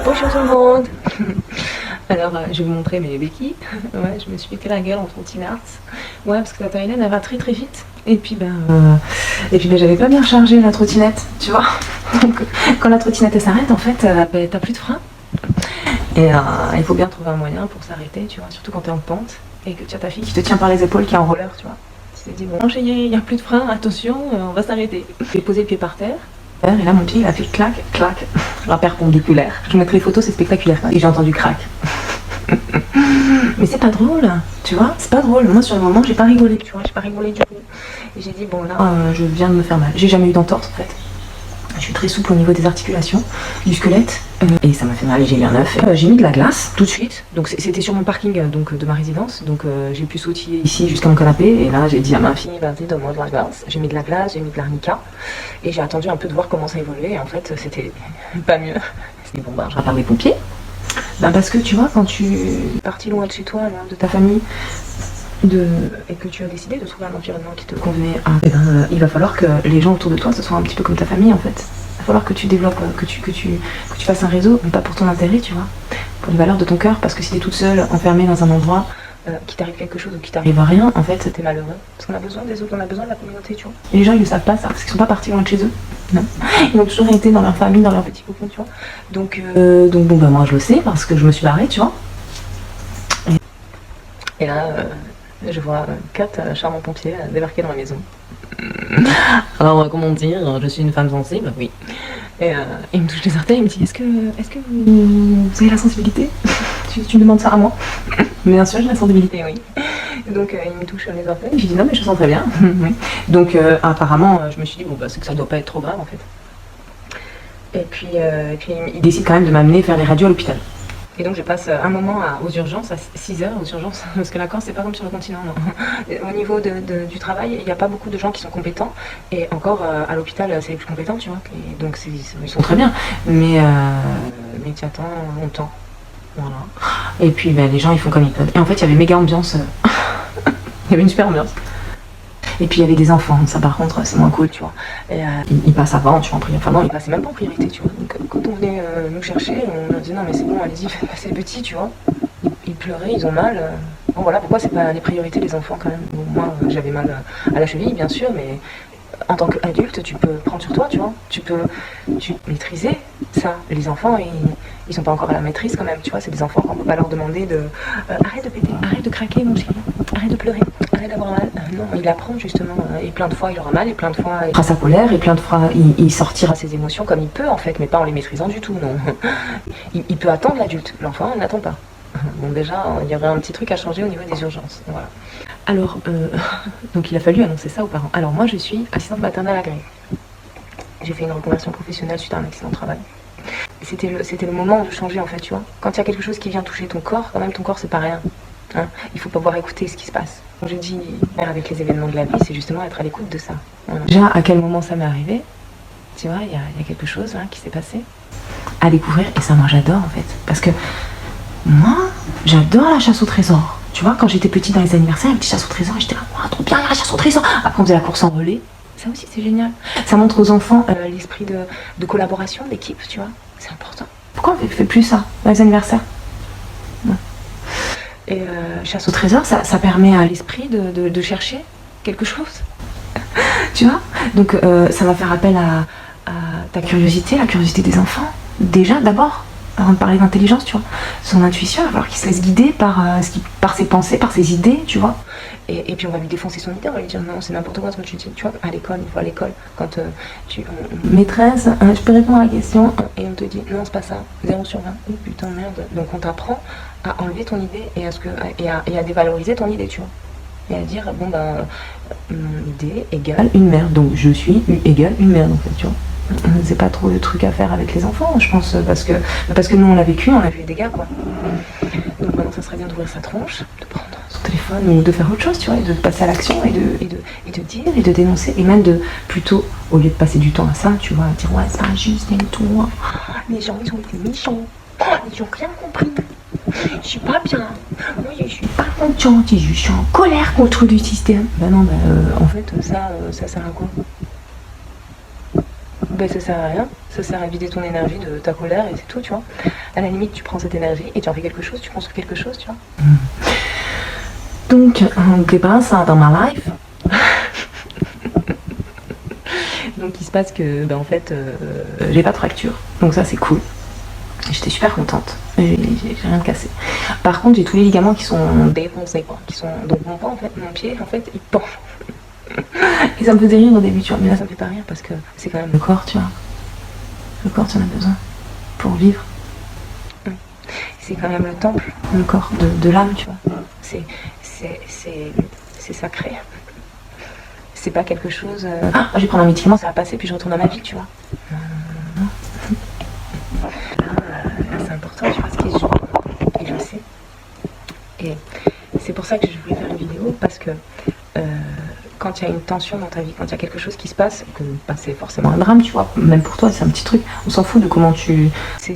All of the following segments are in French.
Bonjour tout le monde. Alors je vais vous montrer mes béquilles. Ouais, je me suis fait la gueule en trottinette. Ouais, parce que la Thaïlande elle va très très vite. Et puis j'avais pas bien chargé la trottinette, tu vois. Donc quand la trottinette elle s'arrête en fait, t'as plus de frein. Et il faut bien trouver un moyen pour s'arrêter, tu vois, surtout quand t'es en pente et que tu as ta fille qui te tient par les épaules qui est en roller, tu vois. Tu te dis bon, il y a plus de frein, attention, on va s'arrêter. J'ai posé le pied par terre. Et là mon pied il a fait clac, clac, la perpendiculaire. Je vous mettrai les photos, c'est spectaculaire. Et j'ai entendu crac. Mais c'est pas drôle, tu vois, c'est pas drôle. Moi sur le moment j'ai pas rigolé, tu vois, j'ai pas rigolé du tout. Et j'ai dit bon là je viens de me faire mal. J'ai jamais eu d'entorse en fait. Je suis très souple au niveau des articulations, du squelette, et ça m'a fait mal et j'ai eu un œuf. J'ai mis de la glace tout de suite, donc c'était sur mon parking donc, de ma résidence, donc j'ai pu sautiller ici jusqu'à mon canapé, et là j'ai dit à ma fille, vas-y donne-moi de la glace. J'ai mis de la glace, j'ai mis de l'arnica, et j'ai attendu un peu de voir comment ça évoluait, et en fait c'était pas mieux. C'est bon, je rappelle les pompiers. Parce que tu vois, quand tu es parti loin de chez toi, loin de ta famille, et que tu as décidé de trouver un environnement qui te convenait, il va falloir que les gens autour de toi, ce soit un petit peu comme ta famille en fait. Il va falloir que tu développes, que tu fasses un réseau, mais pas pour ton intérêt, tu vois, pour les valeurs de ton cœur, parce que si t'es toute seule, enfermée dans un endroit, qu'il t'arrive quelque chose ou qu'il t'arrive rien, en fait, t'es malheureux. Parce qu'on a besoin des autres, on a besoin de la communauté, tu vois. Et les gens, ils ne savent pas ça, parce qu'ils sont pas partis loin de chez eux. Non. Ils ont toujours été dans leur famille, dans leur petit cocon, tu vois. Donc bon, moi je le sais, parce que je me suis barrée, tu vois. Et là, je vois 4 charmants pompiers débarquer dans la maison. Alors, comment dire, je suis une femme sensible, oui. Et il me touche les orteils, il me dit, est-ce que vous avez la sensibilité? tu me demandes ça à moi? Bien sûr, j'ai la sensibilité, oui. Donc, il me touche les orteils, je dis, non, mais je sens très bien. Oui. Donc, apparemment, je me suis dit, bon, c'est que ça doit pas être trop grave, en fait. Et puis il décide quand même de m'amener faire les radios à l'hôpital. Et donc je passe un moment aux urgences, à 6 heures aux urgences, parce que la Corse c'est pas comme sur le continent, non. Au niveau du travail, il n'y a pas beaucoup de gens qui sont compétents, et encore à l'hôpital c'est les plus compétents, tu vois, et donc ils sont très bien, mais tu attends longtemps, voilà. Et puis les gens ils font comme ils peuvent, et en fait il y avait méga ambiance, il y avait une super ambiance. Et puis il y avait des enfants, ça par contre c'est moins cool, tu vois. Et ils passent avant, tu vois, en priorité. Enfin non, ils passaient même pas en priorité, tu vois. Donc quand on venait nous chercher, on leur disait non mais c'est bon, allez-y, faites passer les petits, tu vois. Ils pleuraient, ils ont mal. Bon voilà, pourquoi c'est pas les priorités des enfants quand même. Bon, moi j'avais mal à la cheville bien sûr, mais en tant qu'adulte, tu peux prendre sur toi, tu vois. Tu peux maîtriser ça. Les enfants, ils sont pas encore à la maîtrise quand même, tu vois. C'est des enfants qu'on peut pas leur demander de arrête de péter, arrête de craquer mon chéri, arrête de pleurer, arrête d'avoir mal. Non, il apprend justement. Et plein de fois il aura mal, et plein de fois il fera sa colère, et plein de fois il sortira ses émotions comme il peut en fait, mais pas en les maîtrisant du tout, non. Il peut attendre l'adulte, l'enfant il n'attend pas. Bon déjà, il y aurait un petit truc à changer au niveau des urgences, voilà. Alors, donc il a fallu annoncer ça aux parents. Alors moi je suis assistante maternelle agréée. J'ai fait une reconversion professionnelle suite à un accident de travail. C'était le moment de changer en fait, tu vois. Quand il y a quelque chose qui vient toucher ton corps, quand même ton corps c'est pas rien. Hein, il faut pouvoir écouter ce qui se passe. Donc je dis, avec les événements de la vie, c'est justement être à l'écoute de ça. Voilà. Déjà, à quel moment ça m'est arrivé, tu vois, il y a quelque chose hein, qui s'est passé à découvrir, et ça moi j'adore en fait. Parce que moi, j'adore la chasse au trésor. Tu vois, quand j'étais petite dans les anniversaires, les petits chasses au trésor, j'étais là, oh, trop bien, il y a la chasse au trésor. Après, on faisait la course en relais. Ça aussi, c'est génial. Ça montre aux enfants l'esprit de collaboration, d'équipe, tu vois. C'est important. Pourquoi on ne fait plus ça dans les anniversaires? Non. Et chasse au trésor, ça permet à l'esprit de chercher quelque chose. Tu vois. Donc, ça va faire appel à ta curiosité, la curiosité des enfants. Déjà, d'abord. avant de parler d'intelligence, tu vois. Son intuition, il va falloir qu'il se laisse guider par ses pensées, par ses idées, tu vois. Et puis on va lui défoncer son idée, on va lui dire non, c'est n'importe quoi ce que tu dis, tu vois, à l'école, une fois à l'école, quand maîtresse, je peux répondre à la question, et on te dit non, c'est pas ça, 0 sur 20, oh putain, merde. Donc on t'apprend à enlever ton idée et à dévaloriser ton idée, tu vois. Et à dire, bon ben, mon idée égale une merde, donc je suis égale une merde, en fait, tu vois. C'est pas trop de trucs à faire avec les enfants, je pense, parce que nous on l'a vécu, on a vu les dégâts, quoi. Donc maintenant ça serait bien d'ouvrir sa tronche, de prendre son téléphone ou de faire autre chose, tu vois, et de passer à l'action et de dire et de dénoncer, et même de plutôt, au lieu de passer du temps à ça, tu vois, dire ouais c'est pas juste et tout, les gens ils ont été méchants, ils ont rien compris, je suis pas bien, moi je suis pas contente, je suis en colère contre le système. Ben non, en fait ça sert à quoi? Ben ça sert à rien, ça sert à vider ton énergie de ta colère et c'est tout, tu vois. À la limite, tu prends cette énergie et tu en fais quelque chose, tu construis quelque chose, tu vois. Donc, n'oubliez pas ça dans ma life. Donc, il se passe que, ben en fait, j'ai pas de fracture. Donc ça, c'est cool. J'étais super contente. J'ai rien cassé. Par contre, j'ai tous les ligaments qui sont défoncés, quoi. Donc mon pied, en fait, il pend. Et ça me faisait rire au début, tu vois, mais là ça me fait pas rire parce que c'est quand même le corps, tu vois. Le corps, tu en as besoin pour vivre. C'est quand même le temple, le corps de l'âme, tu vois. C'est sacré. C'est pas quelque chose. Je vais prendre un médicament, ça va passer, puis je retourne à ma vie, tu vois. Non. C'est important, tu vois, ce qui se joue. Et je le sais. Et c'est pour ça que je voulais faire une vidéo, parce que quand il y a une tension dans ta vie, quand il y a quelque chose qui se passe, que c'est forcément un drame, tu vois, même pour toi c'est un petit truc, on s'en fout de comment tu... Ça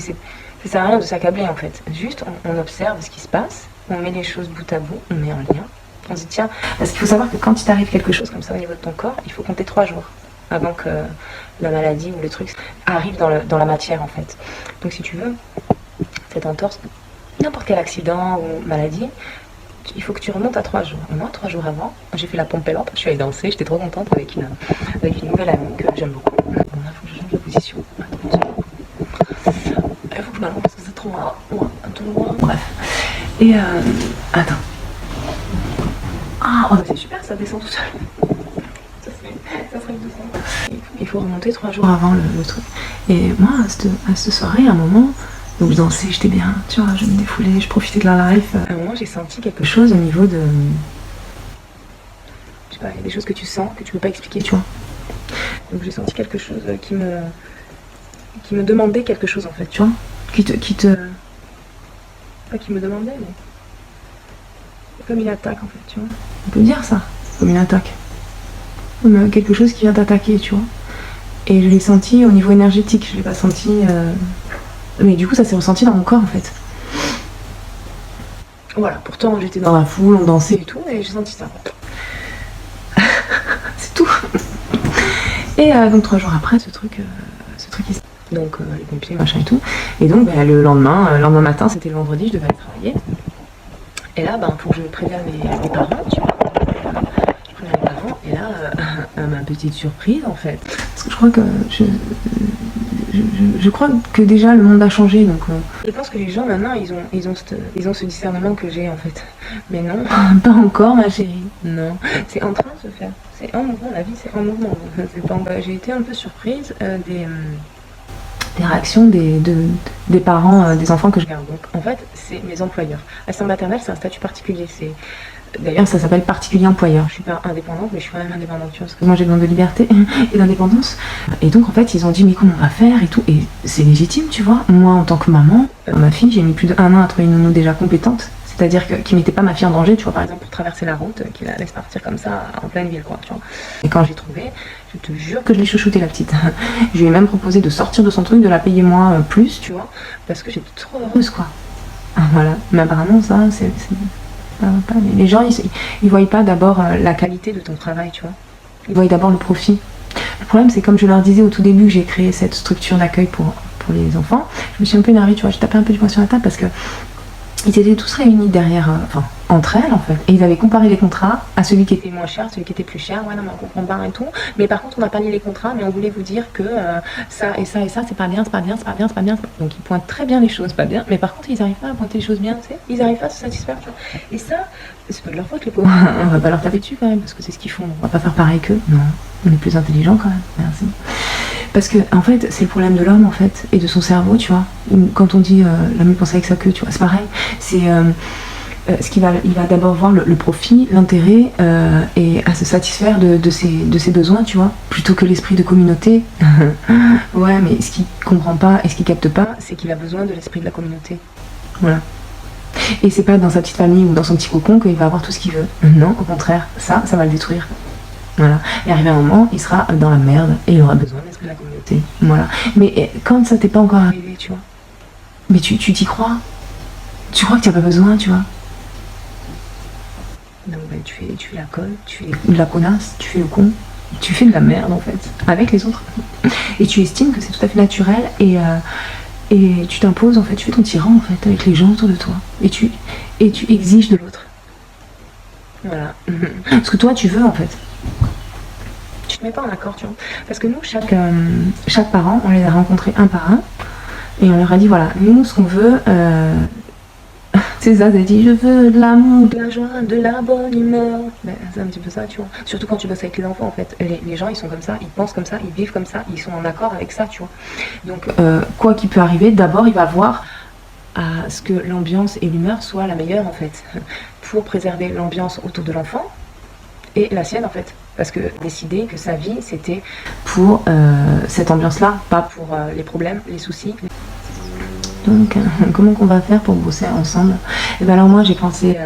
sert à rien de s'accabler en fait, juste on observe ce qui se passe, on met les choses bout à bout, on met un lien, on se dit tiens, parce qu'il faut savoir que quand il t'arrive quelque chose comme ça au niveau de ton corps, il faut compter 3 jours avant que la maladie ou le truc arrive dans la matière en fait. Donc si tu veux, cette entorse, n'importe quel accident ou maladie, il faut que tu remontes à 3 jours. Et moi, 3 jours avant, j'ai fait la pompe et lampe, je suis allée danser, j'étais trop contente avec une nouvelle amie que j'aime beaucoup. Bon, là, il faut que je change de position. Attends, il faut que je m'allonge parce que c'est trop loin. Bref. Et attends. Ah, oh, c'est super, ça descend tout seul. Ça serait doucement. Il faut remonter 3 jours avant le truc. Et moi, à cette soirée, à un moment, donc je dansais, j'étais bien, tu vois, je me défoulais, je profitais de la life. À un moment, j'ai senti quelque chose au niveau de... Je sais pas, il y a des choses que tu sens, que tu peux pas expliquer, tu vois. Donc j'ai senti quelque chose qui me demandait quelque chose, en fait, tu vois. Pas qui me demandait, mais... Comme une attaque, en fait, tu vois. On peut dire ça, comme une attaque. Comme quelque chose qui vient t'attaquer, tu vois. Et je l'ai senti au niveau énergétique, je l'ai pas senti... Mais du coup, ça s'est ressenti dans mon corps en fait. Voilà, pourtant j'étais dans la foule, on dansait et tout, et j'ai senti ça. C'est tout. Et donc 3 jours après, ce truc ici. Donc les pompiers, machin et tout. Et donc le lendemain matin, c'était le vendredi, je devais aller travailler. Et là, faut que je prévienne mes parents, tu vois. Je préviens mes parents, et là, ma petite surprise en fait. Parce que je crois que je crois que déjà le monde a changé, donc je pense que les gens maintenant ils ont ce discernement que j'ai en fait. Mais non, pas encore ma chérie. Non, c'est en train de se faire. C'est en mouvement, la vie c'est en mouvement. J'ai été un peu surprise des réactions des parents des enfants que je garde. Donc en fait c'est mes employeurs. Assistante maternelle c'est un statut particulier. D'ailleurs, ça s'appelle particulier employeur. Je suis pas indépendante, mais je suis quand même indépendante, tu vois, parce que moi j'ai besoin de liberté et d'indépendance. Et donc en fait, ils ont dit mais comment on va faire et tout. Et c'est légitime, tu vois. Moi, en tant que maman, ma fille, j'ai mis plus de 1 an à trouver une nounou déjà compétente. C'est-à-dire qui mettait pas ma fille en danger, tu vois, par exemple pour traverser la route, qui la laisse partir comme ça en pleine ville, quoi, tu vois. Et quand j'ai trouvé, je te jure que je l'ai chouchoutée la petite. Je lui ai même proposé de sortir de son truc, de la payer moi plus, tu vois, parce que j'étais trop heureuse, quoi. Voilà. Mais apparemment ça, c'est... Les gens, ils voient pas d'abord la qualité de ton travail, tu vois. Ils voient d'abord le profit. Le problème, c'est comme je leur disais au tout début que j'ai créé cette structure d'accueil pour les enfants, je me suis un peu énervée, tu vois. J'ai tapé un peu du poing sur la table parce que ils étaient tous réunis derrière, entre elles en fait. Et ils avaient comparé les contrats à celui qui était moins cher, celui qui était plus cher. Ouais, non, mais on comprend pas et tout. Mais par contre, on n'a pas lu les contrats, mais on voulait vous dire que ça et ça et ça, c'est pas bien, c'est pas bien, c'est pas bien, c'est pas bien. Donc ils pointent très bien les choses, pas bien. Mais par contre, ils n'arrivent pas à pointer les choses bien, tu sais. Ils n'arrivent pas à se satisfaire, tu vois. Et ça, c'est pas de leur faute, les pauvres. On va pas leur taper dessus quand même, parce que c'est ce qu'ils font. On va pas faire pareil qu'eux. Non, on est plus intelligents quand même. Merci. Parce que, en fait, c'est le problème de l'homme, en fait, et de son cerveau, tu vois. Quand on dit l'homme pense avec sa queue, tu vois, c'est pareil. C'est il va d'abord voir le profit, l'intérêt, et à se satisfaire de ses besoins, tu vois, plutôt que l'esprit de communauté. Ouais, mais ce qu'il comprend pas et ce qu'il capte pas, c'est qu'il a besoin de l'esprit de la communauté. Voilà. Et c'est pas dans sa petite famille ou dans son petit cocon qu'il va avoir tout ce qu'il veut. Non, au contraire, ça va le détruire. Voilà. Et arrivé un moment, il sera dans la merde et il aura besoin de l'esprit de la communauté. Voilà. Mais quand ça t'est pas encore arrivé, tu vois, mais tu t'y crois. Tu crois que tu n'as pas besoin, tu vois. Donc ben, tu fais la conne, tu fais de la connasse, tu fais le con, tu fais de la merde en fait, avec les autres. Et tu estimes que c'est tout à fait naturel et tu t'imposes en fait, tu fais ton tyran en fait avec les gens autour de toi. Et tu exiges de l'autre. Voilà. Ce que toi tu veux en fait. Tu te mets pas en accord, tu vois. Parce que nous, chaque parent, on les a rencontrés un par un et on leur a dit voilà, nous ce qu'on veut, c'est ça, t'as dit je veux de l'amour, de la joie, de la bonne humeur. Ben, c'est un petit peu ça, tu vois. Surtout quand tu bosses avec les enfants en fait. Les gens ils sont comme ça, ils pensent comme ça, ils vivent comme ça, ils sont en accord avec ça, tu vois. Donc quoi qu'il peut arriver, d'abord il va voir à ce que l'ambiance et l'humeur soient la meilleure en fait. Pour préserver l'ambiance autour de l'enfant et la sienne en fait. Parce que décider que sa vie c'était pour cette ambiance-là, pas pour les problèmes, les soucis. Donc comment qu'on va faire pour bosser ensemble? Et ben alors moi j'ai pensé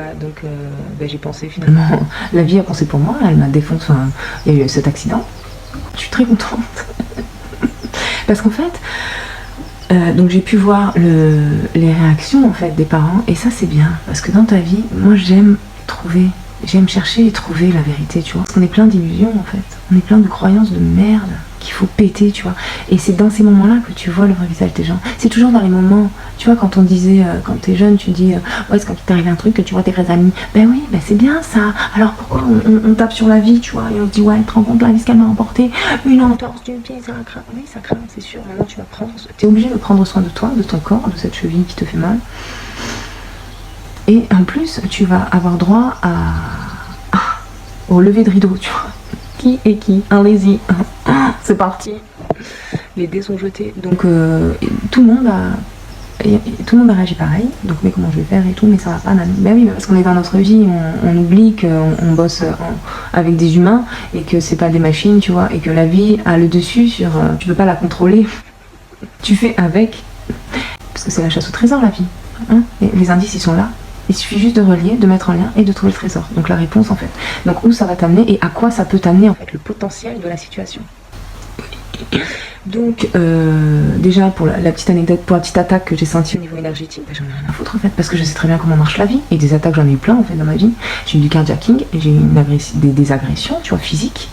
j'ai pensé finalement la vie a pensé pour moi, elle m'a défoncé, enfin, il y a eu cet accident. Je suis très contente parce qu'en fait donc j'ai pu voir les réactions en fait des parents et ça c'est bien parce que dans ta vie moi j'aime chercher et trouver la vérité, tu vois. On est plein d'illusions en fait, on est plein de croyances de merde qu'il faut péter, tu vois. Et c'est dans ces moments-là que tu vois le vrai visage des gens. C'est toujours dans les moments, tu vois, quand on disait, quand t'es jeune, tu dis, ouais, c'est quand il t'arrive un truc que tu vois tes vrais amis. Ben oui, ben c'est bien ça. Alors pourquoi on tape sur la vie, tu vois, et on se dit, ouais, tu te rends compte la vie ce qu'elle m'a emporté, une entorse du pied, ça craint. Oui, ça craint, c'est sûr. Maintenant, tu vas t'es obligé de prendre soin de toi, de ton corps, de cette cheville qui te fait mal. Et en plus, tu vas avoir droit au lever de rideau, tu vois. Qui est qui? Allez-y. C'est parti. Les dés sont jetés. Donc tout le monde a réagi pareil. Donc mais comment je vais faire et tout, mais ça va pas. Ben oui, parce qu'on est dans notre vie, on oublie qu'on bosse avec des humains et que c'est pas des machines, tu vois, et que la vie a le dessus sur. Tu peux pas la contrôler. Tu fais avec. Parce que c'est la chasse au trésor, la vie. Hein, et les indices ils sont là. Il suffit juste de relier, de mettre en lien et de trouver le trésor. Donc la réponse en fait. Donc où ça va t'amener et à quoi ça peut t'amener en fait. Le potentiel de la situation. Donc déjà pour la petite anecdote, pour la petite attaque que j'ai sentie au niveau énergétique, j'en ai rien à foutre en fait. Parce que je sais très bien comment marche la vie. Et des attaques j'en ai eu plein en fait dans ma vie. J'ai eu du carjacking, j'ai eu des agressions, tu vois, physiques.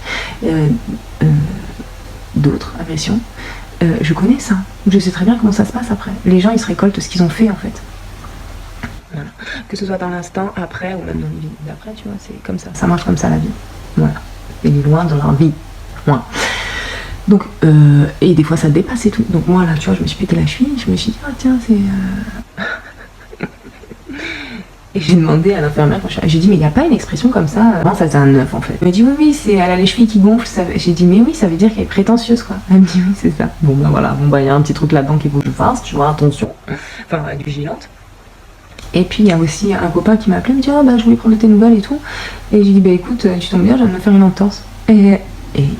D'autres agressions. Je connais ça. Je sais très bien comment ça se passe après. Les gens ils se récoltent ce qu'ils ont fait en fait. Voilà. Que ce soit dans l'instant, après, ou même dans une vie d'après, tu vois, c'est comme ça. Ça marche comme ça la vie. Voilà. Et loin dans leur vie. Loin. Donc, et des fois ça dépasse et tout. Donc moi là, tu vois, je me suis pété la cheville, je me suis dit, ah tiens, c'est... Et j'ai demandé à l'infirmière, j'ai dit, mais il n'y a pas une expression comme ça. Avant, ça faisait un 9 en fait. Elle m'a dit, oui, c'est elle a les chevilles qui gonflent. J'ai dit, mais oui, ça veut dire qu'elle est prétentieuse quoi. Elle me dit, oui, c'est ça. Bon, ben voilà, bon, bah, il y a un petit truc là-dedans qu'il faut que je fasse, tu vois, attention. Enfin, être vigilante. Et puis il y a aussi un copain qui m'a appelé, il me dit, ah bah je voulais prendre de tes nouvelles et tout. Et j'ai dit, bah écoute, tu tombes bien, je viens de me faire une entorse. Et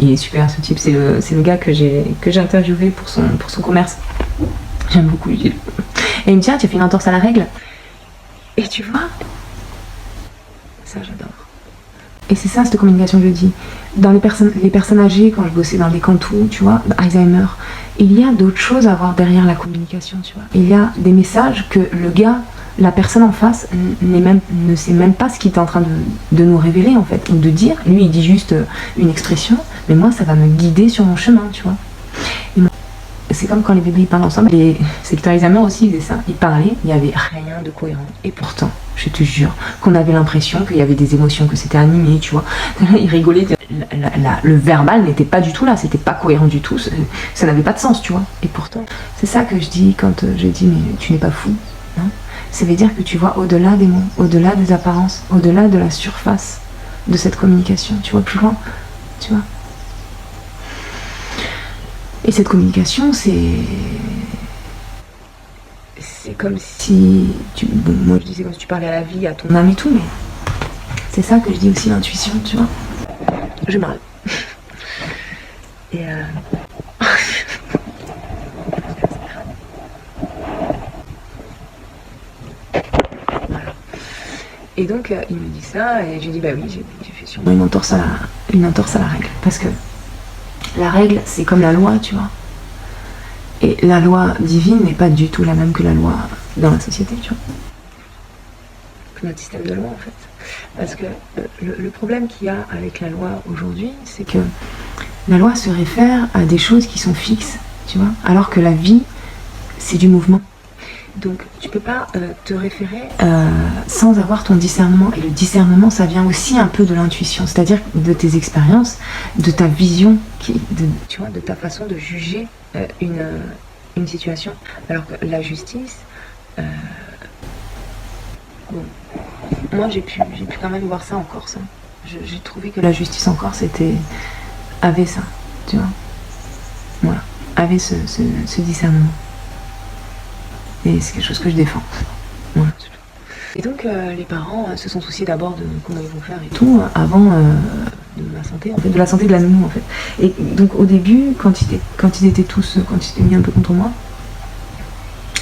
il est super ce type, c'est le gars que j'ai interviewé pour son commerce. J'aime beaucoup lui. Et il me dit, ah tu as fait une entorse à la règle. Et tu vois, ça j'adore. Et c'est ça cette communication que je dis. Dans les personnes âgées, quand je bossais dans des cantous, tu vois, Alzheimer, il y a d'autres choses à voir derrière la communication, tu vois. Il y a des messages que le gars, la personne en face ne sait même pas ce qu'il est en train de nous révéler en fait, ou de dire. Lui il dit juste une expression, mais moi ça va me guider sur mon chemin, tu vois. C'est comme quand les bébés ils parlent ensemble, les secteurs Alzheimer aussi ils faisaient ça, ils parlaient, il n'y avait rien de cohérent. Et pourtant, je te jure, qu'on avait l'impression qu'il y avait des émotions, que c'était animé, tu vois. Il rigolait, le verbal n'était pas du tout là, c'était pas cohérent du tout, ça n'avait pas de sens, tu vois. Et pourtant, c'est ça que je dis quand je dis mais tu n'es pas fou, hein. Ça veut dire que tu vois au-delà des mots, au-delà des apparences, au-delà de la surface de cette communication, tu vois plus loin, tu vois. Et cette communication, c'est comme si bon, moi je disais comme si tu parlais à la vie, à ton âme et tout, mais c'est ça que je dis aussi l'intuition, tu vois. Je m'arrête. Et voilà. Et donc il me dit ça et je lui dis bah oui, j'ai fait sûrement une entorse à la règle, parce que la règle c'est comme la loi, tu vois. Et la loi divine n'est pas du tout la même que la loi dans la société, tu vois. Que notre système de loi, en fait. Parce que le problème qu'il y a avec la loi aujourd'hui, c'est que la loi se réfère à des choses qui sont fixes, tu vois, alors que la vie, c'est du mouvement. Donc, tu peux pas te référer sans avoir ton discernement. Et le discernement, ça vient aussi un peu de l'intuition, c'est-à-dire de tes expériences, de ta vision, tu vois, de ta façon de juger une situation. Alors que la justice, bon, moi j'ai pu quand même voir ça en Corse. J'ai trouvé que la justice en Corse avait ça, tu vois. Voilà, avait ce discernement. Et c'est quelque chose que je défends. Voilà. Et donc les parents se sont souciés d'abord de comment ils vont faire et tout, avant de ma santé, en fait, de la santé de la nounou en fait. Et donc au début, quand ils étaient mis un peu contre moi,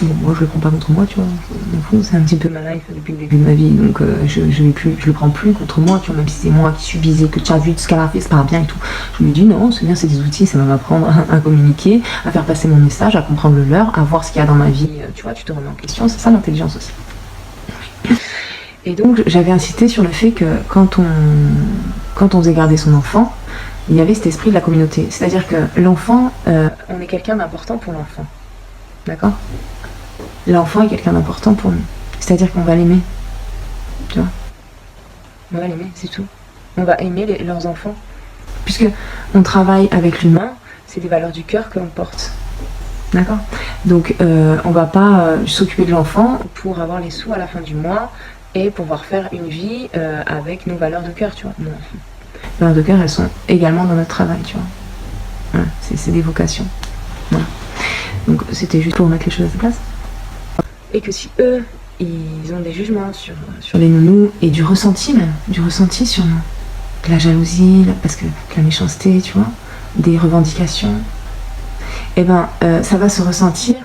bon moi je le prends pas contre moi, tu vois, je m'en fous, c'est un petit peu ma life depuis le début de ma vie, donc je le prends plus contre moi, tu vois, même si c'est moi qui subissais, que tu as vu ce qu'elle a fait, c'est pas bien et tout. Je me dis non, c'est bien, c'est des outils, ça va m'apprendre à communiquer, à faire passer mon message, à comprendre le leur, à voir ce qu'il y a dans ma vie, tu vois, tu te remets en question, c'est ça l'intelligence aussi. Et donc j'avais insisté sur le fait que quand on faisait garder son enfant, il y avait cet esprit de la communauté. C'est-à-dire que l'enfant, on est quelqu'un d'important pour l'enfant. D'accord ? L'enfant est quelqu'un d'important pour nous. C'est-à-dire qu'on va l'aimer. Tu vois ? On va l'aimer, c'est tout. On va aimer leurs enfants. Puisque on travaille avec l'humain, c'est des valeurs du cœur que l'on porte. D'accord ? Donc on va pas s'occuper de l'enfant pour avoir les sous à la fin du mois et pouvoir faire une vie avec nos valeurs de cœur, tu vois. Non. Les valeurs de cœur, elles sont également dans notre travail, tu vois. Voilà, c'est des vocations. Voilà. Donc c'était juste pour mettre les choses à sa place. Et que si eux, ils ont des jugements sur les nounous et du ressenti même, du ressenti sur nous, de la jalousie, parce que la méchanceté, tu vois, des revendications, et ben ça va se ressentir.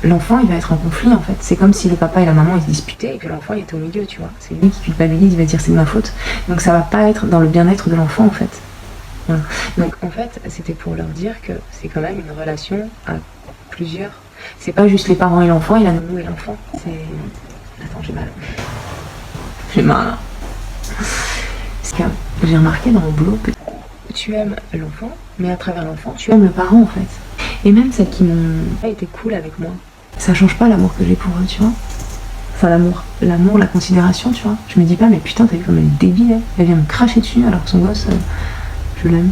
L'enfant il va être en conflit en fait. C'est comme si le papa et la maman ils se disputaient et que l'enfant il était au milieu, tu vois. C'est lui qui culpabilise, il va dire c'est de ma faute. Donc ça va pas être dans le bien-être de l'enfant en fait. Voilà. Donc en fait c'était pour leur dire que c'est quand même une relation à plusieurs. C'est pas juste les parents et l'enfant et la nounou et l'enfant. C'est... Attends, j'ai mal. J'ai mal. C'est que j'ai remarqué dans mon boulot que tu aimes l'enfant, mais à travers l'enfant, tu aimes le parent en fait. Et même celles qui n'ont pas été cool avec moi, ça change pas l'amour que j'ai pour eux, tu vois. Enfin l'amour, la considération, tu vois. Je me dis pas mais putain t'as vu comme elle est débile, elle vient me cracher dessus alors que son gosse, je l'aime.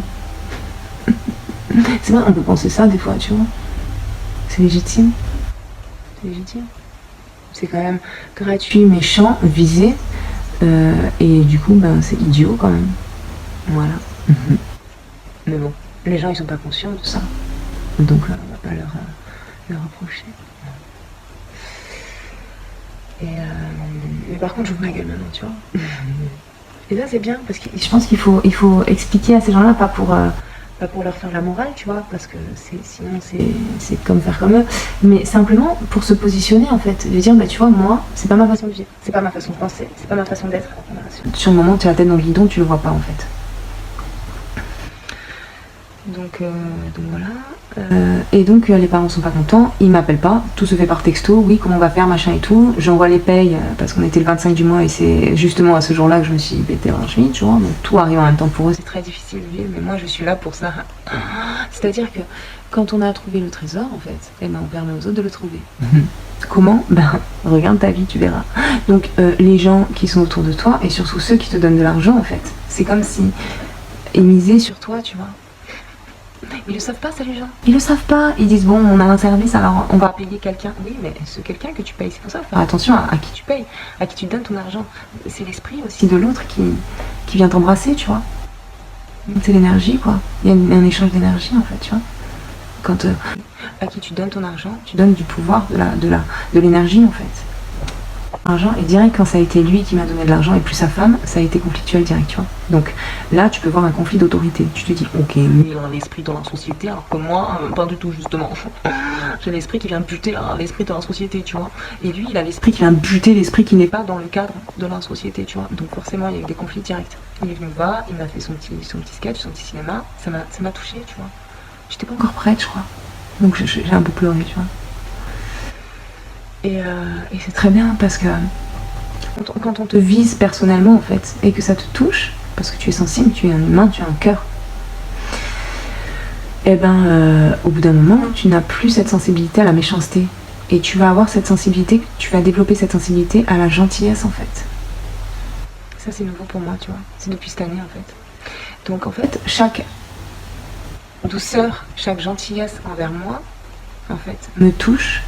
C'est vrai, on peut penser ça des fois, tu vois. C'est légitime. C'est légitime. C'est quand même gratuit, méchant, visé. Et du coup, ben, c'est idiot quand même. Voilà. Mais bon, les gens ils sont pas conscients de ça. Donc on va pas leur reprocher. Mais par contre, je ma gueule maintenant, tu vois. Et ça c'est bien parce que je pense qu'il faut expliquer à ces gens-là, pas pour leur faire la morale, tu vois, parce que sinon c'est comme faire comme eux, mais simplement pour se positionner en fait, de dire bah tu vois moi c'est pas ma façon de vivre, c'est pas ma façon de penser, c'est pas ma façon d'être. Sur le moment tu as la tête dans le guidon, tu le vois pas en fait. Donc voilà. Et donc les parents sont pas contents, ils m'appellent pas, tout se fait par texto, oui comment on va faire, machin et tout. J'envoie les payes parce qu'on était le 25 du mois et c'est justement à ce jour-là que je me suis pété en cheville, tu vois. Donc tout arrive en même temps pour eux, c'est très difficile de vivre, mais moi je suis là pour ça. C'est-à-dire que quand on a trouvé le trésor, en fait, eh ben, on permet aux autres de le trouver. Comment? Ben, regarde ta vie, tu verras. Donc, les gens qui sont autour de toi, et surtout ceux qui te donnent de l'argent, en fait, c'est comme si ils misaient sur toi, tu vois. Ils le savent pas, ça, les gens. Ils le savent pas. Ils disent, bon, on a un service, alors on va payer quelqu'un. Oui, mais ce quelqu'un que tu payes, c'est pour ça. Faire attention à qui tu payes, à qui tu donnes ton argent. C'est l'esprit aussi de l'autre qui vient t'embrasser, tu vois. C'est l'énergie, quoi. Il y a un échange d'énergie, en fait, tu vois. Quand à qui tu donnes ton argent, tu donnes du pouvoir, de l'énergie, en fait. L'argent, et direct, quand ça a été lui qui m'a donné de l'argent et plus sa femme, ça a été conflictuel direct, tu vois. Donc là, tu peux voir un conflit d'autorité. Tu te dis, ok, lui, il a l'esprit dans la société, alors que moi, pas du tout, justement. J'ai l'esprit qui vient buter l'esprit dans la société, tu vois. Et lui, il a l'esprit qui vient buter l'esprit qui n'est pas dans le cadre de la société, tu vois. Donc forcément, il y a eu des conflits directs. Il est venu me voir, il m'a fait son petit sketch, son petit cinéma. Ça m'a touché, tu vois. J'étais pas encore prête, je crois. Donc j'ai un peu pleuré, tu vois. Et c'est très bien parce que quand on te vise personnellement, en fait, et que ça te touche, parce que tu es sensible, tu es un humain, tu as un cœur, et ben au bout d'un moment, tu n'as plus cette sensibilité à la méchanceté. Et tu vas avoir cette sensibilité, tu vas développer cette sensibilité à la gentillesse, en fait. Ça, c'est nouveau pour moi, tu vois. C'est depuis cette année, en fait. Donc, en fait, chaque douceur, chaque gentillesse envers moi, en fait, me touche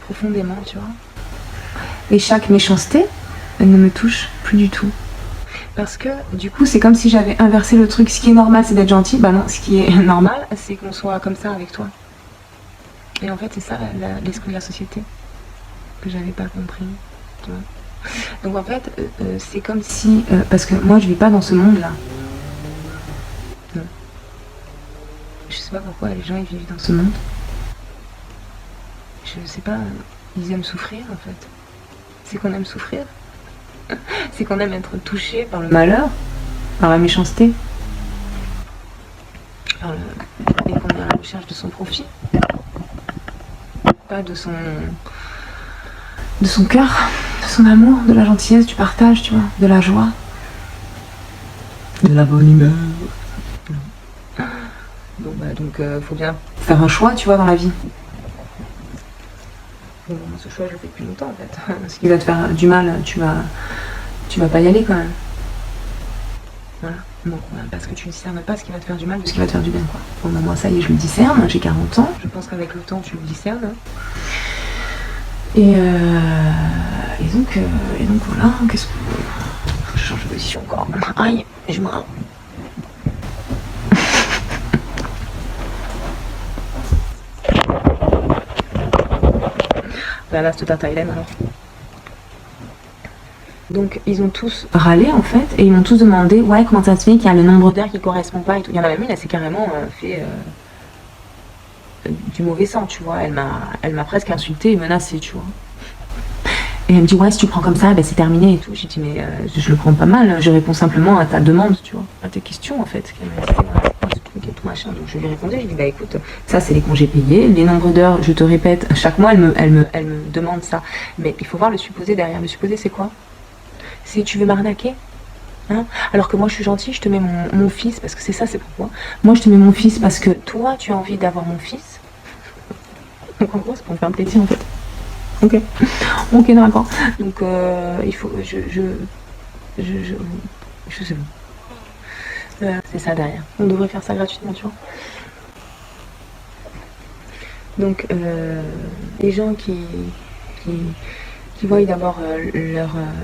profondément, tu vois. Et chaque méchanceté, elle ne me touche plus du tout. Parce que, du coup, c'est comme si j'avais inversé le truc. Ce qui est normal, c'est d'être gentil. Bah non, ce qui est normal, c'est qu'on soit comme ça avec toi. Et en fait, c'est ça l'esprit de la société que j'avais pas compris, tu vois. Donc en fait, c'est comme si... parce que moi, je vis pas dans ce monde-là. Non. Je sais pas pourquoi les gens, ils vivent dans ce monde. Je sais pas, ils aiment souffrir, en fait. C'est qu'on aime souffrir. C'est qu'on aime être touché par le malheur, par la méchanceté. Et qu'on est à la recherche de son profit. Pas de son cœur, de son amour, de la gentillesse, du partage, tu vois, de la joie, de la bonne humeur. Donc faut bien faire un choix, tu vois, dans la vie. Bon, ce choix, je le fais depuis longtemps, en fait. Ce qui va te faire du mal, tu vas pas y aller quand même. Voilà. Bon, parce que tu ne discernes pas ce qui va te faire du mal de ce qui va te faire du bien, quoi. Bon, moi, ça y est, je le discerne, j'ai 40 ans. Je pense qu'avec le temps, tu le discernes. Et donc voilà, qu'est-ce que... Je change de position encore. Aïe, je me... Ben là, c'est ta Thaïlande, alors. Donc, ils ont tous râlé, en fait, et ils m'ont tous demandé, ouais, comment ça se fait qu'il y a le nombre d'heures qui correspond pas et tout. Il y en a même une, elle s'est carrément fait... du mauvais sang, tu vois. Elle m'a presque insultée et menacée, tu vois. Et elle me dit, ouais, si tu prends comme ça, ben c'est terminé et tout. J'ai dit, mais je le prends pas mal, je réponds simplement à ta demande, tu vois, à tes questions, en fait. Qu'elle m'a dit, ce truc et tout, machin. Donc je lui ai répondu, j'ai dit, bah écoute, ça c'est les congés payés, les nombres d'heures, je te répète, chaque mois elle me demande ça. Mais il faut voir le supposé derrière. Le supposé, c'est quoi? C'est tu veux m'arnaquer? Hein? Alors que moi je suis gentille, je te mets mon fils, parce que c'est ça, c'est pourquoi. Moi je te mets mon fils parce que toi tu as envie d'avoir mon fils. Donc en gros, c'est pour me faire un plaisir, en fait. Ok, ok, d'accord. Donc il faut, je sais pas. C'est ça derrière. On devrait faire ça gratuitement, tu vois. Donc les gens qui voient d'abord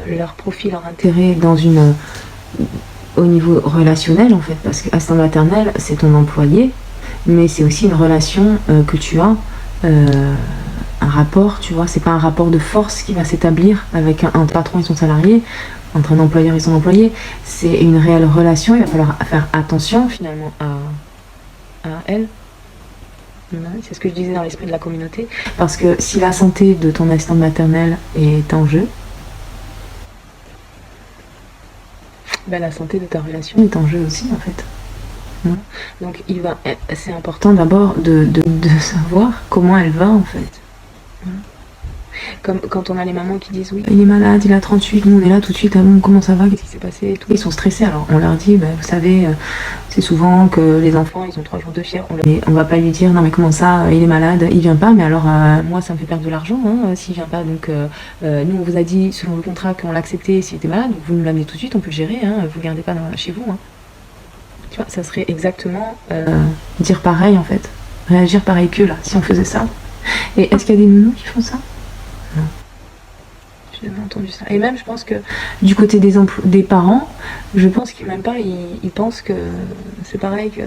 leur profit, leur intérêt dans au niveau relationnel, en fait, parce que assistant maternel, c'est ton employé, mais c'est aussi une relation que tu as. Un rapport, tu vois, c'est pas un rapport de force qui va s'établir avec un patron et son salarié, entre un employeur et son employé, c'est une réelle relation. Il va falloir faire attention finalement à elle. C'est ce que je disais dans l'esprit de la communauté, parce que si la santé de ton assistante maternelle est en jeu, ben la santé de ta relation est en jeu aussi, en fait. Voilà. Donc c'est important d'abord de savoir comment elle va, en fait. Comme quand on a les mamans qui disent oui, il est malade, il a 38, nous on est là tout de suite, ah bon, comment ça va, qu'est-ce qui s'est passé et tout. Ils sont stressés, alors on leur dit, bah, vous savez, c'est souvent que les enfants, ils ont 3 jours de fièvre. On va pas lui dire, non mais comment ça, il est malade, il vient pas, mais alors moi ça me fait perdre de l'argent s'il vient pas. Donc nous on vous a dit, selon le contrat, qu'on l'acceptait s'il était malade, donc vous nous l'amenez tout de suite, on peut le gérer, vous le gardez pas chez vous. Tu vois, ça serait exactement dire pareil en fait, réagir pareil qu'eux là, si on faisait ça. Et est-ce qu'il y a des nounous qui font ça? Non. J'ai jamais entendu ça. Et même, je pense que du côté des parents, je pense qu'ils même pas, ils pensent que c'est pareil, que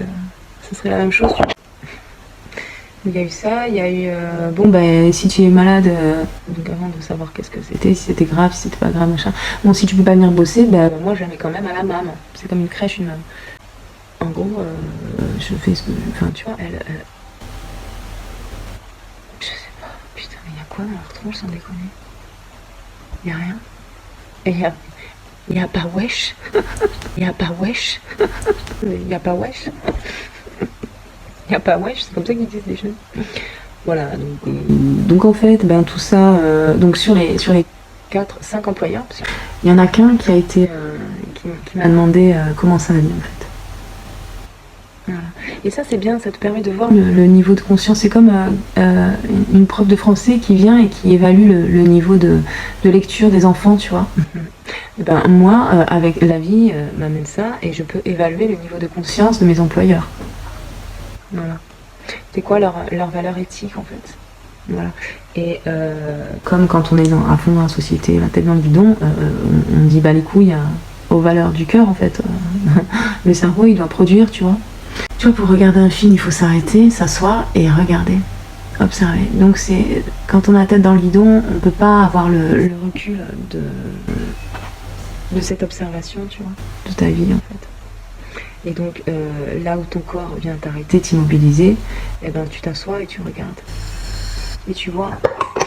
ce serait la même chose. Il y a eu ça, il y a eu bon ben si tu es malade, donc avant de savoir qu'est-ce que c'était, si c'était grave, si c'était pas grave, machin. Bon, si tu peux pas venir bosser, ben moi je la mets quand même à la maman. C'est comme une crèche, une maman. En gros, je fais ce que, enfin tu vois, elle je sais pas, putain, mais il y a quoi dans leur tronche sans déconner? Il y a rien. Et il y a pas wesh. Il y a pas wesh. Il y a pas wesh. Il y a pas wesh, c'est comme ça qu'ils disent les jeunes. Voilà, donc en fait, ben tout ça, donc sur les 4-5 employeurs, parce il y en a qu'un qui a été, qui m'a demandé comment ça allait en fait. Voilà. Et ça c'est bien, ça te permet de voir le niveau de conscience. C'est comme une prof de français qui vient et qui évalue le niveau de lecture des enfants, tu vois. Et ben, moi, avec la vie, m'amène ça et je peux évaluer le niveau de conscience de mes employeurs. Voilà. C'est quoi leur valeur éthique en fait. Voilà. Et comme quand on est à fond dans la société, la tête dans le guidon, on dit bah les couilles aux valeurs du cœur en fait. Le cerveau il doit produire, tu vois. Tu vois, pour regarder un film, il faut s'arrêter, s'asseoir et regarder, observer. Donc c'est quand on a la tête dans le guidon, on peut pas avoir le recul de cette observation, tu vois, de ta vie en fait. Et donc là où ton corps vient t'arrêter, t'immobiliser, eh ben tu t'assois et tu regardes. Et tu vois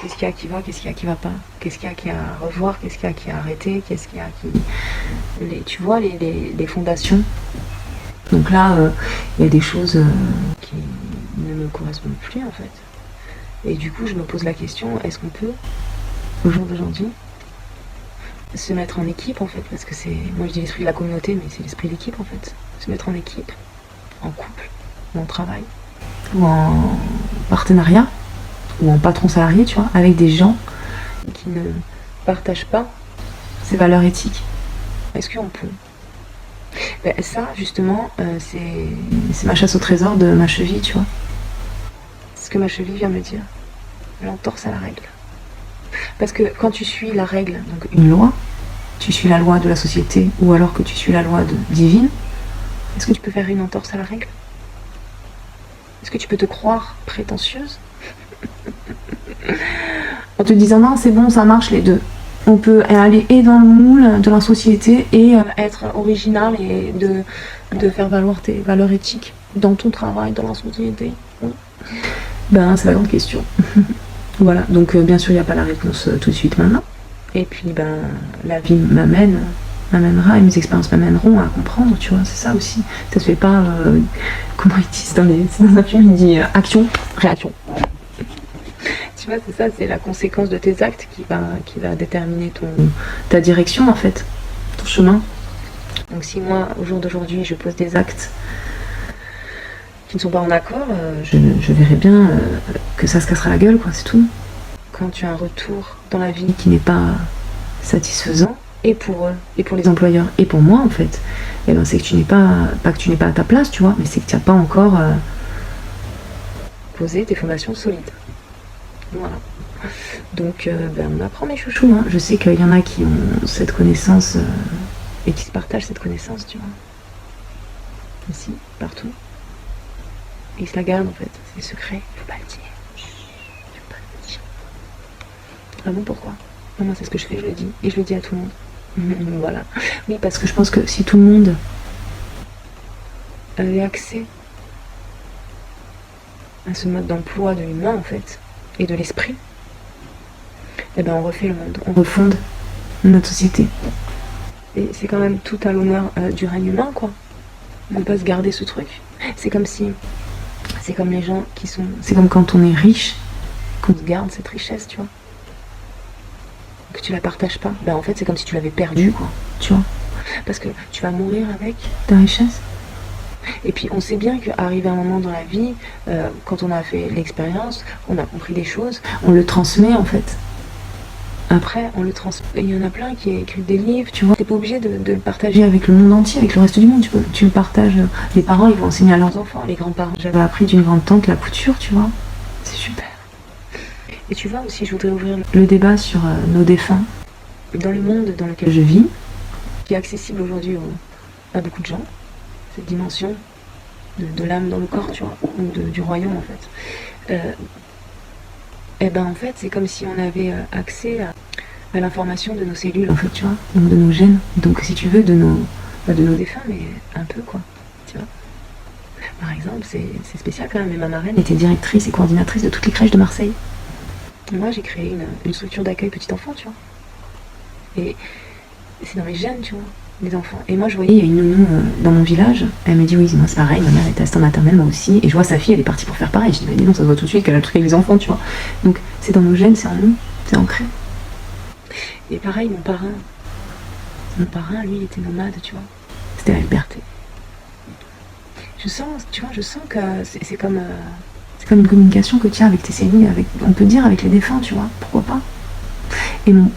qu'est-ce qu'il y a qui va, qu'est-ce qu'il y a qui va pas, qu'est-ce qu'il y a qui a à revoir, qu'est-ce qu'il y a qui a à arrêter, qu'est-ce qu'il y a qui... tu vois les fondations. Donc là, il y a des choses qui ne me correspondent plus en fait. Et du coup, je me pose la question, est-ce qu'on peut, au jour d'aujourd'hui, se mettre en équipe en fait, parce que c'est, moi je dis l'esprit de la communauté, mais c'est l'esprit d'équipe en fait. Se mettre en équipe, en couple, ou en travail, ou en partenariat, ou en patron salarié, tu vois, avec des gens qui ne partagent pas ces valeurs éthiques. Est-ce qu'on peut? Ben, ça, justement, c'est ma chasse au trésor de ma cheville, tu vois. C'est ce que ma cheville vient me dire. L'entorse à la règle. Parce que quand tu suis la règle, donc une loi, tu suis la loi de la société, ou alors que tu suis la loi divine, est-ce que tu peux faire une entorse à la règle? Est-ce que tu peux te croire prétentieuse en te disant non, c'est bon, ça marche les deux. On peut aller et dans le moule de la société et être original et de faire valoir tes valeurs éthiques dans ton travail, dans la société. Ben, c'est la grande question. Voilà, donc bien sûr, il n'y a pas la réponse tout de suite maintenant. Et puis, ben, la vie m'amènera et mes expériences m'amèneront à comprendre, tu vois, c'est ça aussi. Ça se fait pas, comment ils disent dans un film, il dit action, réaction. Tu vois, c'est ça, c'est la conséquence de tes actes qui va déterminer ta direction en fait, ton chemin. Donc si moi, au jour d'aujourd'hui, je pose des actes qui ne sont pas en accord, je verrai bien que ça se cassera la gueule, quoi, c'est tout. Quand tu as un retour dans la vie qui n'est pas satisfaisant, et pour eux, et pour les employeurs, et pour moi en fait, et ben c'est que tu n'es pas que tu n'es pas à ta place, tu vois, mais c'est que tu n'as pas encore posé tes fondations solides. Voilà. Donc ben, on apprend mes chouchous, hein. Je sais qu'il y en a qui ont cette connaissance et qui se partagent cette connaissance, tu vois. Ici, partout. Et ils se la gardent en fait, c'est secret, faut pas le dire. Faut pas le dire. Ah bon, pourquoi? Non, moi c'est ce que je fais, je le dis. Et je le dis à tout le monde. Voilà. Oui, parce que je pense que si tout le monde avait accès à ce mode d'emploi de l'humain en fait, et de l'esprit, eh ben on refait le monde, on refonde notre société. Et c'est quand même tout à l'honneur du règne humain, quoi. On ne peut pas se garder ce truc. C'est comme les gens qui sont... C'est comme quand on est riche, qu'on se garde cette richesse, tu vois. que tu la partages pas, ben en fait c'est comme si tu l'avais perdue, quoi, tu vois. Parce que tu vas mourir avec ta richesse. Et puis on sait bien qu'arrivé à un moment dans la vie, quand on a fait l'expérience, on a compris des choses, on le transmet en fait. Après, on le transmet. Il y en a plein qui écrivent des livres, tu vois. T'es pas obligé de le partager avec le monde entier, avec le reste du monde. Tu le partages. Les parents, ils vont enseigner à leurs enfants, les grands-parents. J'avais appris d'une grande tante la couture, tu vois. C'est super. Et tu vois aussi, je voudrais ouvrir le débat sur nos défunts. Dans le monde dans lequel je vis, qui est accessible aujourd'hui à beaucoup de gens, cette dimension de l'âme dans le corps, tu vois, ou du royaume en fait. Et ben en fait, c'est comme si on avait accès à l'information de nos cellules, en fait, tu vois, donc de nos gènes. Donc si tu veux, de nos défunts, mais un peu quoi, tu vois. Par exemple, c'est spécial quand même, mais ma marraine était directrice et coordinatrice de toutes les crèches de Marseille. Moi, j'ai créé une structure d'accueil petit enfant, tu vois. Et c'est dans mes gènes, tu vois, les enfants. Et moi, je voyais, il y a une nounou dans mon village, elle me dit, oui, moi c'est pareil, ma mère était assistante maternelle, moi aussi, et je vois sa fille, elle est partie pour faire pareil. Je dis, mais non, ça se voit tout de suite qu'elle a le truc avec les enfants, tu vois. Donc, c'est dans nos gènes, c'est en nous, c'est ancré. Et pareil, mon parrain, lui, il était nomade, tu vois. C'était la liberté. Je sens, tu vois, que c'est comme une communication que tu as avec tes cellules, on peut dire avec les défunts, tu vois, pourquoi pas. Et mon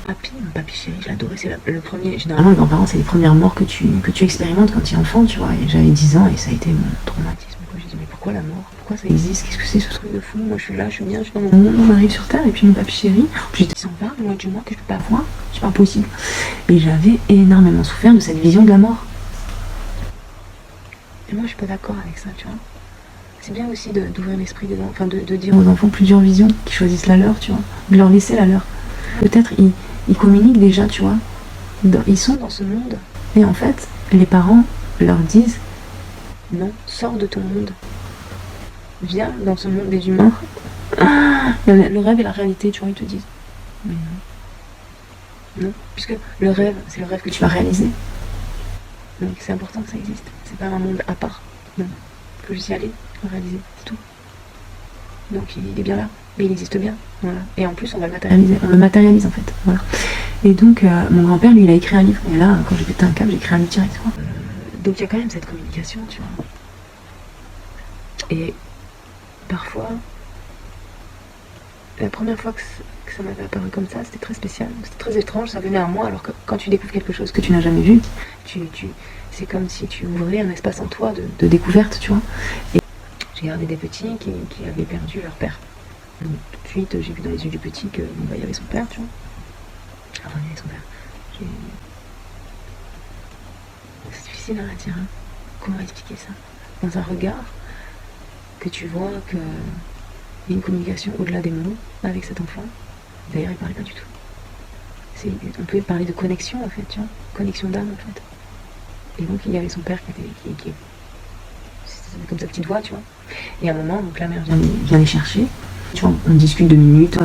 papy chéri, je l'adorais, c'est le premier. Généralement, les grands-parents, c'est les premières morts que tu expérimentes quand tu es enfant, tu vois. Et j'avais 10 ans et ça a été mon traumatisme. J'ai dit, mais pourquoi la mort? Pourquoi ça existe? Qu'est-ce que c'est ce truc de fou? Moi, je suis là, je suis bien, je suis dans mon monde, on arrive sur Terre. Et puis mon papy chéri, j'étais sans part, loin de moi, que je peux pas voir, c'est pas possible. Et j'avais énormément souffert de cette vision de la mort. Et moi, je suis pas d'accord avec ça, tu vois. C'est bien aussi d'ouvrir l'esprit des enfants, enfin de dire aux enfants plusieurs visions, qui choisissent la leur, tu vois, de leur laisser la leur. Peut-être ils communiquent déjà, tu vois. Ils sont dans ce monde. Et en fait, les parents leur disent, non, sors de ton monde. Viens dans ce monde des humains. Le rêve et la réalité, tu vois, ils te disent. Mais non. Non, puisque le rêve, c'est le rêve que tu vas réaliser. Donc c'est important que ça existe. C'est pas un monde à part. Non. Il faut juste y aller, le réaliser, c'est tout. Donc il est bien là. Et il existe bien. Voilà. Et en plus, on va le matérialiser. On le matérialise en fait. Voilà. Et donc, mon grand-père, lui, il a écrit un livre. Et là, quand j'ai pété un câble, j'ai écrit un livre direct. Quoi. Donc, il y a quand même cette communication, tu vois. Et parfois, la première fois que ça m'avait apparu comme ça, c'était très spécial. C'était très étrange. Ça venait à moi, alors que quand tu découvres quelque chose que tu n'as jamais vu, c'est comme si tu ouvrais un espace en toi de découverte, tu vois. Et j'ai regardé des petits qui avaient perdu leur père. Donc, tout de suite, j'ai vu dans les yeux du petit qu'il y avait son père, tu vois. Enfin, il y avait son père. C'est difficile à dire, hein. Comment expliquer ça? Dans un regard, que tu vois qu'il y a une communication au-delà des mots avec cet enfant. D'ailleurs, il parlait pas du tout. On peut parler de connexion, en fait, tu vois. Connexion d'âme, en fait. Et donc, il y avait son père qui c'était comme sa petite voix, tu vois. Et à un moment, donc la mère vient les chercher. Tu vois, on discute 2 minutes.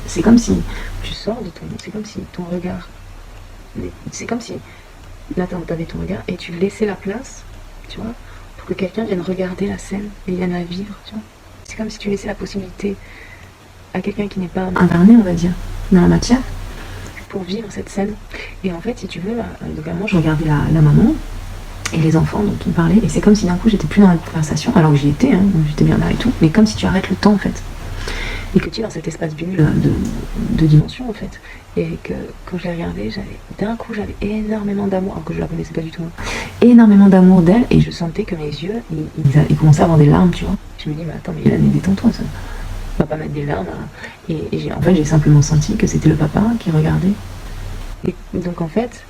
C'est comme si tu sors de ton... C'est comme si ton regard... C'est comme si... Là, t'avais ton regard et tu laissais la place, tu vois, pour que quelqu'un vienne regarder la scène et vienne la vivre, tu vois. C'est comme si tu laissais la possibilité à quelqu'un qui n'est pas incarné, on va dire, dans la matière, pour vivre cette scène. Et en fait, si tu veux, donc moi, je regardais la maman et les enfants dont on parlait, et c'est comme si d'un coup, j'étais plus dans la conversation, alors que j'y étais, hein, j'étais bien là et tout, mais comme si tu arrêtes le temps, en fait. Et que tu es dans cet espace bulle de dimension en fait. Et que quand je l'ai regardée, d'un coup j'avais énormément d'amour, alors que je la connaissais pas du tout. Hein. Énormément d'amour d'elle, et je sentais que mes yeux, ils commençaient à avoir des larmes, tu vois. Je me dis, mais attends, mais Hélène, détends-toi, ça. On va pas mettre des larmes. Hein. Et en fait, j'ai simplement senti que c'était le papa qui regardait. Et donc en fait,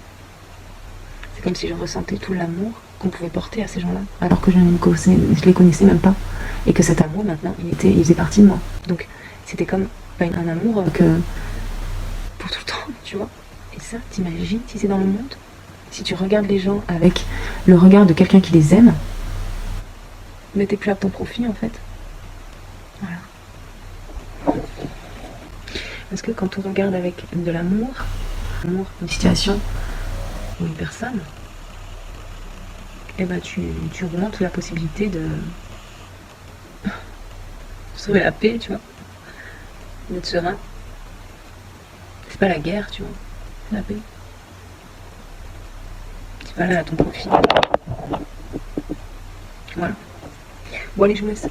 c'est comme si je ressentais tout l'amour qu'on pouvait porter à ces gens-là, alors que je les connaissais même pas. Et que cet amour, maintenant, il faisait partie de moi. Donc, c'était comme un amour que pour tout le temps, tu vois. Et ça, t'imagines si c'est dans le monde? Si tu regardes les gens avec le regard de quelqu'un qui les aime, mais t'es plus à ton profit en fait. Voilà. Parce que quand on regarde avec de l'amour, une situation ou une personne, et ben tu remontes la possibilité de sauver la paix, tu vois. D'être serein. C'est pas la guerre, tu vois. nappé. C'est pas là à ton profil. Voilà. Bon allez, je vous laisse.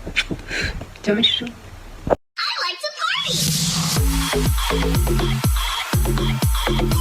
Ciao mes chouchous. I like to party.